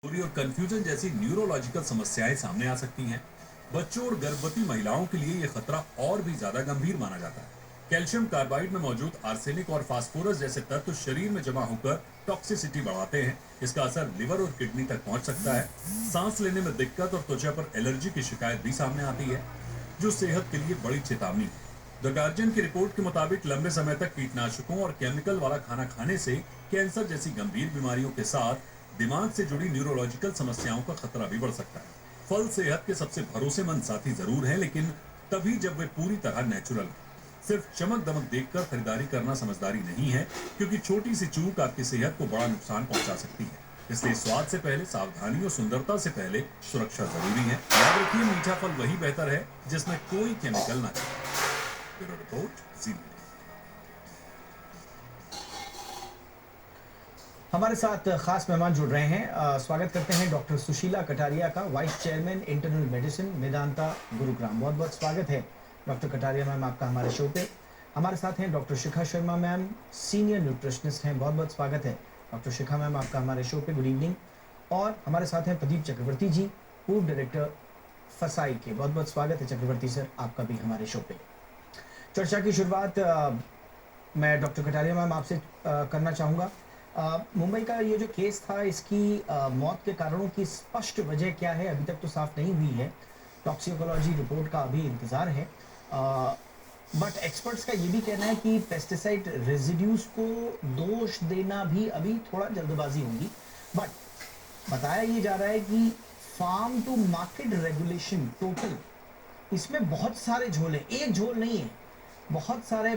और कंफ्यूजन जैसी न्यूरोलॉजिकल समस्याएं सामने आ सकती हैं। बच्चों और गर्भवती महिलाओं के लिए यह खतरा और भी ज्यादा गंभीर माना जाता है। कैल्शियम कार्बाइड में मौजूद आर्सेनिक और फास्फोरस जैसे तत्व शरीर में जमा होकर टॉक्सिसिटी बढ़ाते हैं। इसका असर लिवर और किडनी तक पहुंच सकता है। सांस लेने में दिक्कत और त्वचा पर एलर्जी की शिकायत भी सामने आती है, जो सेहत के लिए बड़ी चेतावनी है। द गार्जियन की रिपोर्ट के मुताबिक लंबे समय तक कीटनाशकों और केमिकल वाला खाना खाने से कैंसर जैसी गंभीर बीमारियों के साथ दिमाग से जुड़ी न्यूरोलॉजिकल समस्याओं का खतरा भी बढ़ सकता है। फल सेहत के सबसे भरोसेमंद साथी जरूर हैं, लेकिन तभी जब वे पूरी तरह नेचुरल हैं। सिर्फ चमक दमक देखकर खरीदारी करना समझदारी नहीं है, क्योंकि छोटी सी चूक आपकी सेहत को बड़ा नुकसान पहुंचा सकती है। इसलिए स्वाद से पहले सावधानी और सुंदरता से पहले सुरक्षा जरूरी है। याद रखिए, मीठा फल वही बेहतर है जिसमें कोई केमिकल ना चले। ब्यूरो रिपोर्ट, जी। हमारे साथ खास मेहमान जुड़ रहे हैं। स्वागत करते हैं डॉक्टर सुशीला कटारिया का, vice chairman internal medicine Medanta Gurugram. बहुत बहुत स्वागत है डॉक्टर कटारिया मैम आपका हमारे शो पे। हमारे साथ हैं doctor Shikha Sharma ma'am, senior nutritionist हैं। बहुत बहुत स्वागत है डॉक्टर शिखा मैम आपका हमारे शो पे। Good evening. और हमारे साथ हैं प्रदीप चक्रवर्ती जी, पूर्व डायरेक्टर फसाई के। बहुत बहुत स्वागत है चक्रवर्ती सर आपका भी हमारे शो पे। चर्चा की शुरुआत मैं डॉक्टर कटारिया मैम आपसे करना चाहूँगा। मुंबई का ये जो केस था, इसकी मौत के कारणों की स्पष्ट वजह क्या है अभी तक तो साफ नहीं हुई है। टॉक्सिकोलॉजी रिपोर्ट का अभी इंतजार है। बट एक्सपर्ट्स का ये भी कहना है कि पेस्टिसाइड रेजिड्यूज को दोष देना भी अभी थोड़ा जल्दबाजी होगी। बट बताया ये जा रहा है कि farm to market regulation total, इसमें बहुत सारे झोल हैं, एक झोल नहीं है, बहुत सारे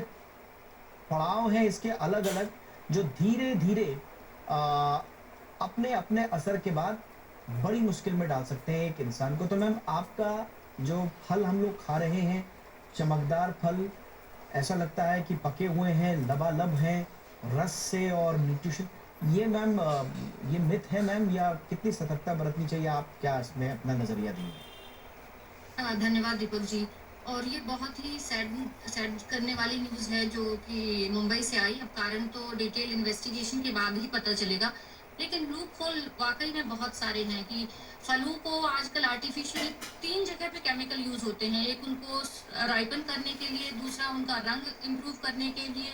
पड़ाव हैं इसके अलग अलग, जो धीरे धीरे अपने अपने असर के बाद बड़ी मुश्किल में डाल सकते हैं एक इंसान को। तो मैम, आपका जो फल हम लोग खा रहे हैं, चमकदार फल, ऐसा लगता है कि पके हुए हैं, लबालब हैं रस से और न्यूट्रिशन, ये मैम ये मिथ है मैम, या कितनी सतर्कता बरतनी चाहिए? आप क्या इसमें अपना नजरिया देंगे? धन्यवाद दीपक जी। और ये बहुत ही सैड सैड करने वाली न्यूज़ है जो कि मुंबई से आई। अब कारण तो डिटेल इन्वेस्टिगेशन के बाद ही पता चलेगा, लेकिन लूप होल वाकई में बहुत सारे हैं कि फलों को आजकल आर्टिफिशियल 3 जगह पे केमिकल यूज होते हैं। एक उनको राइपन करने के लिए, दूसरा उनका रंग इम्प्रूव करने के लिए,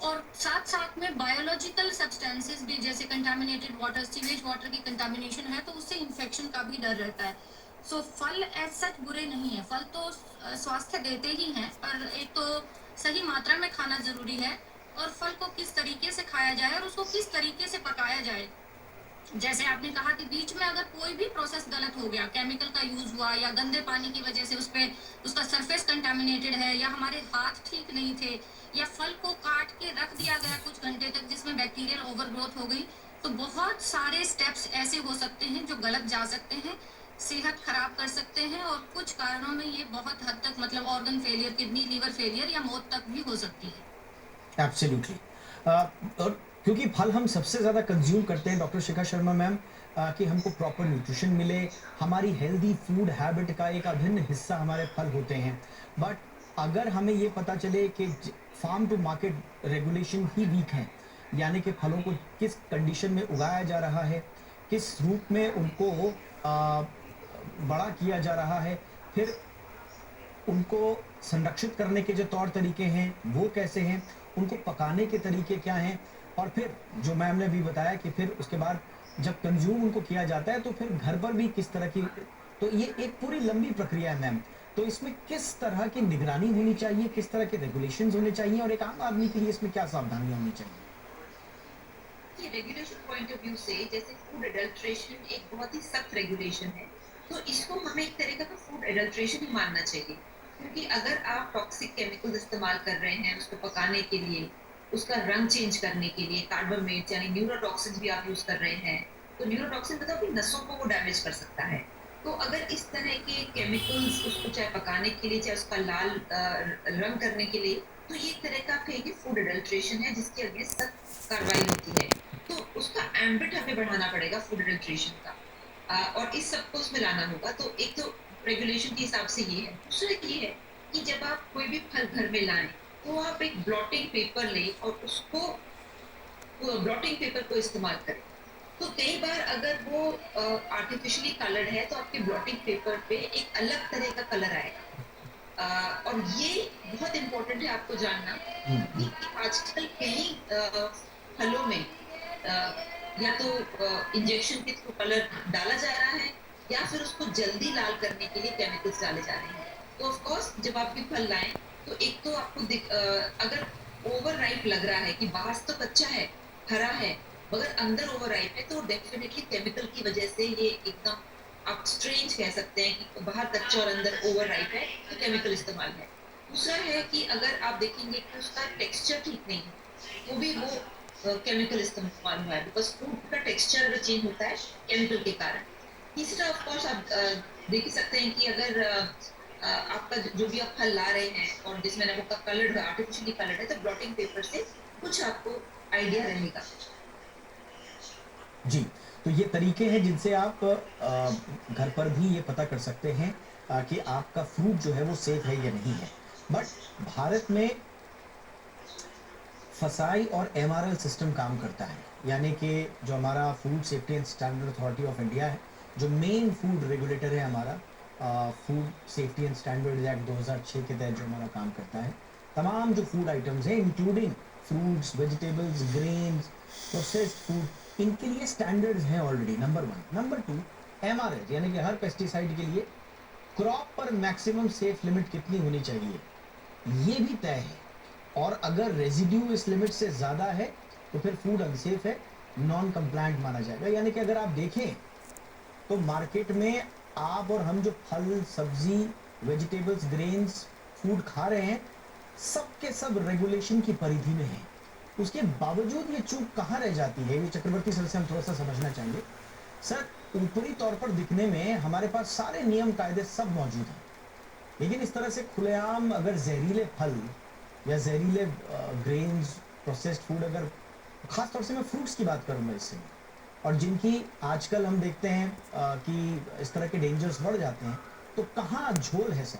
और साथ साथ में बायोलॉजिकल सब्सटेंसेस भी, जैसे कंटामिनेटेड वाटर, सीवेज वाटर की कंटामिनेशन है तो उससे इन्फेक्शन का भी डर रहता है। सो फल एज सच बुरे नहीं है, फल तो स्वास्थ्य देते ही हैं, पर एक तो सही मात्रा में खाना जरूरी है, और फल को किस तरीके से खाया जाए और उसको किस तरीके से पकाया जाए। जैसे आपने कहा कि बीच में अगर कोई भी प्रोसेस गलत हो गया, केमिकल का यूज हुआ या गंदे पानी की वजह से उसका सरफेस कंटामिनेटेड है, या हमारे हाथ ठीक नहीं थे, या फल को काट के रख दिया गया कुछ घंटे तक जिसमें बैक्टीरियल ओवरग्रोथ हो गई, तो बहुत सारे स्टेप्स ऐसे हो सकते हैं जो गलत जा सकते हैं, सेहत खराब कर सकते हैं, और कुछ कारणों में ये बहुत हद तक मतलब organ failure, kidney liver failure या मौत तक भी हो सकती है। एब्सोल्युटली। और क्योंकि फल हम सबसे ज़्यादा कंज्यूम करते हैं डॉक्टर शिखा शर्मा मैम, कि हमको प्रॉपर न्यूट्रिशन मिले, हमारी हेल्दी फूड हैबिट का एक अभिन्न हिस्सा हमारे फल होते हैं। बट अगर हमें ये पता चले कि फार्म टू मार्केट रेगुलेशन ही वीक है, यानी कि फलों को किस कंडीशन में उगाया जा रहा है, किस रूप में उनको बड़ा किया जा रहा है, फिर उनको संरक्षित करने के जो तौर तरीके हैं वो कैसे हैं, उनको पकाने के तरीके क्या हैं, और फिर जो मैम ने भी बताया कि फिर उसके बाद जब कंज्यूम उनको किया जाता है तो फिर घर पर भी किस तरह की, तो ये एक पूरी लंबी प्रक्रिया है मैम। तो इसमें किस तरह की निगरानी होनी चाहिए, किस तरह के रेगुलेशंस होने चाहिए, और एक आम आदमी के लिए इसमें क्या सावधानियां होनी चाहिए? कि रेगुलेशन पॉइंट ऑफ व्यू से, जैसे फूड एडल्ट्रेशन एक बहुत ही सख्त रेगुलेशन है, तो इसको हमें एक तरीके का फूड एडल्ट्रेशन ही मानना चाहिए। क्योंकि अगर आप टॉक्सिक केमिकल्स इस्तेमाल कर रहे हैं उसको पकाने के लिए, उसका रंग चेंज करने के लिए, कार्बामेट यानी न्यूरोटॉक्सिन भी आप यूज कर रहे हैं, तो न्यूरोटॉक्सिन मतलब कि नसों को वो डैमेज कर सकता है। तो अगर इस तरह के केमिकल्स उसको चाहे पकाने के लिए चाहे उसका लाल रंग करने के लिए, तो ये एक तरह का आप कहेंगे फूड एडल्ट्रेशन है जिसके अगेंस्ट सख्त कार्रवाई होती है। तो उसका एम्बिट हमें बढ़ाना पड़ेगा फूड एडल्ट्रेशन का, और इस सबको उसमें लाना होगा। तो एक तो रेगुलेशन के हिसाब से ये है। दूसरा ये है कि जब आप कोई भी फल घर में लाएं तो आप एक ब्लॉटिंग पेपर लें और उसको ब्लॉटिंग पेपर को इस्तेमाल करें। तो कई बार अगर वो आर्टिफिशियली कलर्ड है तो आपके ब्लॉटिंग पेपर पे एक अलग तरह का कलर आएगा। और ये बहुत इम्पोर्टेंट है आपको जानना कि आजकल कई फलों में या तो इंजेक्शन के थ्रू कलर डाला जा रहा है या फिर उसको जल्दी लाल करने के लिए केमिकल्स डाले जा रहे हैं। तो ऑफ कोर्स जब आप ये फल लाएं तो एक तो आपको अगर ओवर राइप लग रहा है कि बाहर से तो कच्चा है, हरा है, मगर अंदर ओवर राइप है, तो डेफिनेटली केमिकल की वजह से ये एकदम आप स्ट्रेंज कह सकते हैं कि बाहर कच्चा और अंदर ओवर राइप है, तो केमिकल इस्तेमाल है। दूसरा है कि अगर आप देखेंगे कि उसका टेक्सचर ठीक नहीं है, तो भी वो केमिकल इस्तेमाल हुआ है, बिकॉज फूड का टेक्सचर अगर चेंज होता है केमिकल के कारण। तीसरा ऑफ कोर्स आप देख ही सकते हैं कि अगर आपका जो भी आप फल ला रहे हैं और जिसमें वो कलर्ड है, आर्टिफिशियली कलर्ड है, तो ब्लॉटिंग पेपर से कुछ आपको आइडिया रहेगा। जी, तो ये तरीके हैं जिनसे आप घर पर भी ये पता कर सकते हैं कि आपका फ्रूट जो है वो सेफ है या नहीं है। बट भारत में फसाई और एमआरएल सिस्टम काम करता है, यानी कि जो हमारा food safety and standard authority of India है, जो मेन फूड रेगुलेटर है हमारा, food safety and standard act 2006 के तहत जो हमारा काम करता है, तमाम जो फूड आइटम्स हैं including fruits, vegetables, grains, processed food, इनके लिए स्टैंडर्ड्स हैं ऑलरेडी, नंबर 1। नंबर 2, एमआरएल यानी कि हर पेस्टिसाइड के लिए क्रॉप पर मैक्सिमम सेफ लिमिट कितनी होनी चाहिए ये भी तय है, और अगर रेजिड्यू इस लिमिट से ज़्यादा है तो फिर फूड अनसेफ है, नॉन कंप्लायंट माना जाएगा। यानी कि अगर आप देखें तो मार्केट में आप और हम जो फल, सब्जी, वेजिटेबल्स, ग्रेन्स, फूड खा रहे हैं, सब के सब रेगुलेशन की परिधि में हैं। उसके बावजूद ये चूक कहाँ रह जाती है, ये चक्रवर्ती सर से हम थोड़ा सा समझना चाहेंगे। सर, ऊपरी तौर पर दिखने में हमारे पास सारे नियम कायदे सब मौजूद हैं, लेकिन इस तरह से खुलेआम अगर जहरीले फल या जहरीले ग्रेन्स, प्रोसेस्ड फूड, अगर खास तौर से मैं फ्रूट्स की बात करूंगा इससे, और जिनकी आजकल हम देखते हैं कि इस तरह के डेंजर्स बढ़ जाते हैं, तो कहाँ झोल है सर?